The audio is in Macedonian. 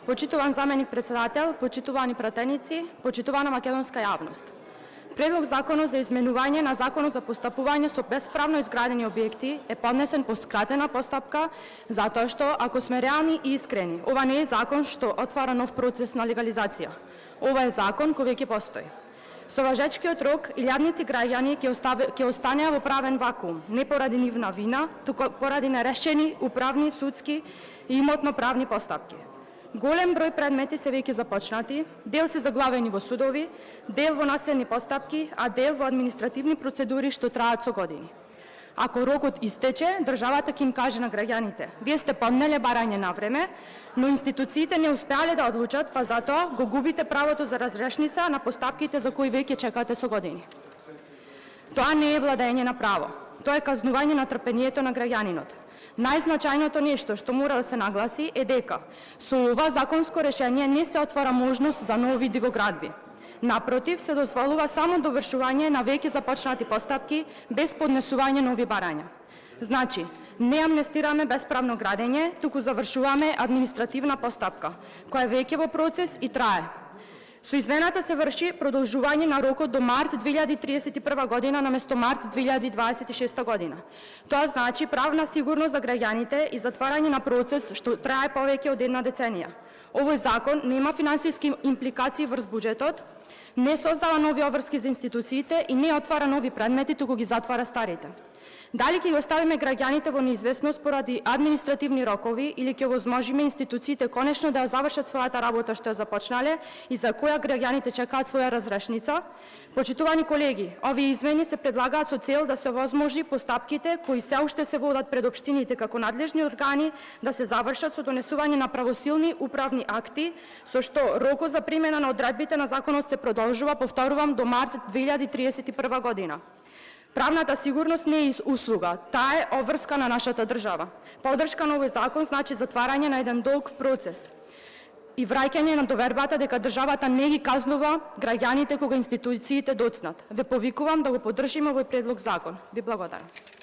Почитуван заменик председател, почитувани пратеници, почитувана македонска јавност. Предлог законот за изменување на Законот за постапување со бесправно изградени објекти е поднесен по скратена постапка, затоа што, ако сме реални и искрени, ова не е закон што отвара нов процес на легализација. Ова е закон кој веќе постои. Со важечкиот рок, илјадници граѓани ќе останеа во правен вакуум, не поради нивна вина, туку поради нерешени управни, судски и имотно-правни постапки. Голем број предмети се веќе започнати, дел се заглавени во судови, дел во наследни постапки, а дел во административни процедури што траат со години. Ако рокот истече, државата ќе им каже на граѓаните: вие сте поднеле барање на време, но институциите не успеале да одлучат, па затоа го губите правото за разрешница на постапките за кои веќе чекате со години. Тоа не е владење на право, тоа е казнување на трпението на граѓанинот. Најзначајното нешто што мора да се нагласи е дека со ова законско решение не се отвара можност за нови дивоградби. Напротив, се дозволува само довршување на веќе започнати постапки без поднесување нови барања. Значи, не амнестираме бесправно градење, туку завршуваме административна постапка, која е веќе во процес и трае. Со измената се врши продолжување на рокот до март 2031 година наместо март 2026 година. Тоа значи правна сигурност за граѓаните и затварање на процес што трае повеќе од една деценија. Овој закон нема финансиски импликации врз буџетот, не создава нови обврски за институциите и не отвара нови предмети, туку ги затвара старите. Дали ќе ги оставиме граѓаните во неизвестност поради административни рокови или ќе овозможиме институциите конечно да ја завршат својата работа што ја започнале и за која граѓаните чекаат своја разрешница? Почитувани колеги, овие измени се предлагаат со цел да се овозможи постапките кои се уште се водат пред општините како надлежни органи да се завршат со донесување на правосилни управни акти, со што рокот за примена на одредбите на законот се продолжува, повторувам, до март 2031 година. Правната сигурност не е услуга, таа е обврска на нашата држава. Поддршка на овој закон значи затварање на еден долг процес и враќање на довербата дека државата не ги казнува граѓаните кога институциите доцнат. Ве повикувам да го поддржиме овој предлог закон. Ви благодарам.